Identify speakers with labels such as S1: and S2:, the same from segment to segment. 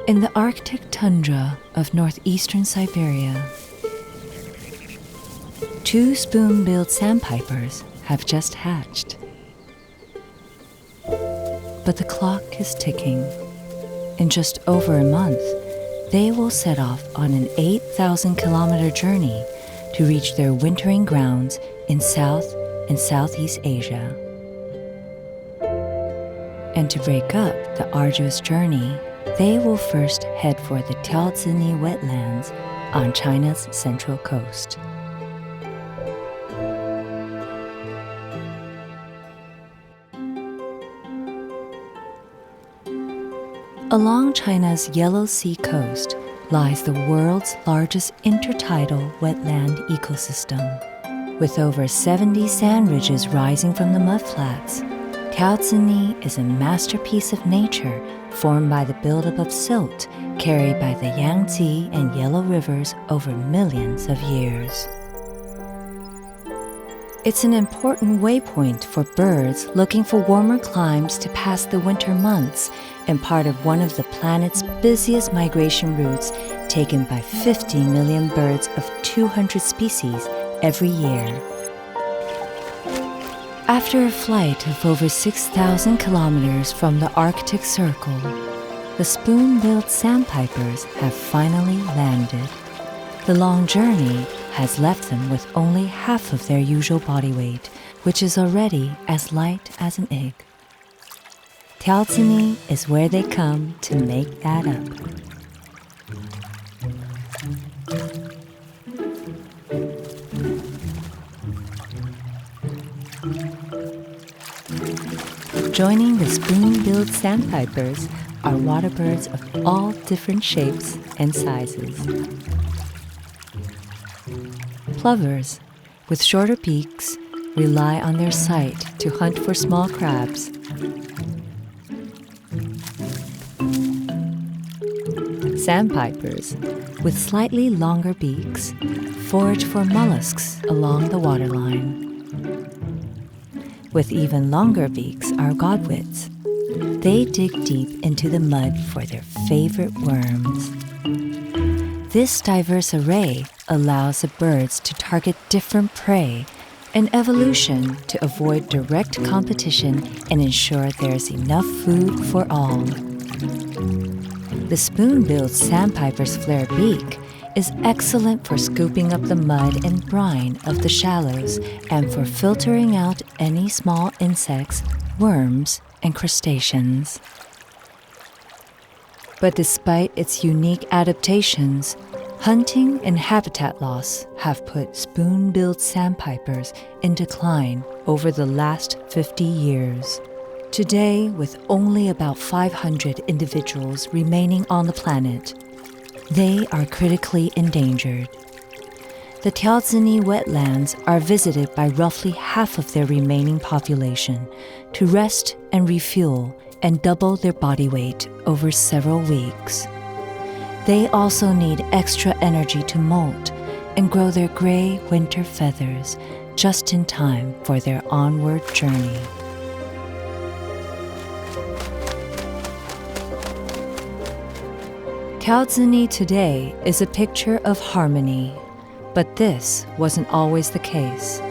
S1: In the Arctic tundra of northeastern Siberia, 2 spoon-billed sandpipers have just hatched. But the clock is ticking. In just over a month, they will set off on an 8,000-kilometer journey to reach their wintering grounds in South and Southeast Asia. And to break up the arduous journey, they will first head for the Tiaozini wetlands on China's central coast. Along China's Yellow Sea coast lies the world's largest intertidal wetland ecosystem. With over 70 sand ridges rising from the mudflats, Tiaozini is a masterpiece of nature formed by the buildup of silt carried by the Yangtze and Yellow rivers over millions of years. It's an important waypoint for birds looking for warmer climes to pass the winter months and part of one of the planet's busiest migration routes taken by 50 million birds of 200 species every year. After a flight of over 6,000 kilometers from the Arctic Circle, the spoon-billed sandpipers have finally landed. The long journey has left them with only half of their usual body weight, which is already as light as an egg. Tiaozini is where they come to make that up. Joining the spoon-billed sandpipers are waterbirds of all different shapes and sizes. Plovers, with shorter beaks, rely on their sight to hunt for small crabs. Sandpipers, with slightly longer beaks, forage for mollusks along the waterline. With even longer beaks are godwits. They dig deep into the mud for their favorite worms. This diverse array allows the birds to target different prey, an evolution to avoid direct competition and ensure there's enough food for all. The spoon-billed sandpiper's flared beak is excellent for scooping up the mud and brine of the shallows and for filtering out any small insects, worms, and crustaceans. But despite its unique adaptations, hunting and habitat loss have put spoon-billed sandpipers in decline over the last 50 years. Today, with only about 500 individuals remaining on the planet, they are critically endangered. The Tiaozini wetlands are visited by roughly half of their remaining population to rest and refuel and double their body weight over several weeks. They also need extra energy to molt and grow their gray winter feathers just in time for their onward journey. Tiaozini today is a picture of harmony, but this wasn't always the case.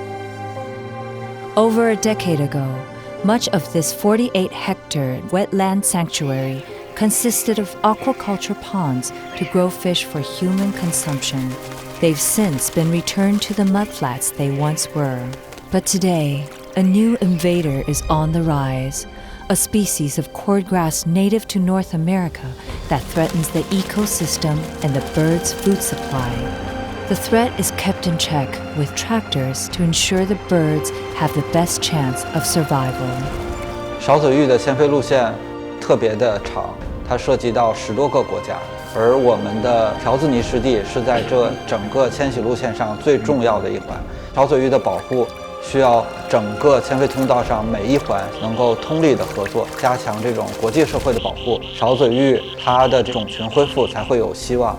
S1: Over a decade ago, much of this 48-hectare wetland sanctuary consisted of aquaculture ponds to grow fish for human consumption. They've since been returned to the mudflats they once were. But today, a new invader is on the rise, a species of cordgrass native to North America that threatens the ecosystem and the birds' food supply. The threat is kept in check with tractors to ensure the birds have the best chance of survival.
S2: 少嘴鹬的迁飞路线特别的长，它涉及到10多个国家，而我们的条子泥湿地是在这整个迁徙路线上最重要的一环。少嘴鹬的保护需要整个迁飞通道上每一环能够通力的合作，加强这种国际社会的保护，少嘴鹬它的种群恢复才会有希望。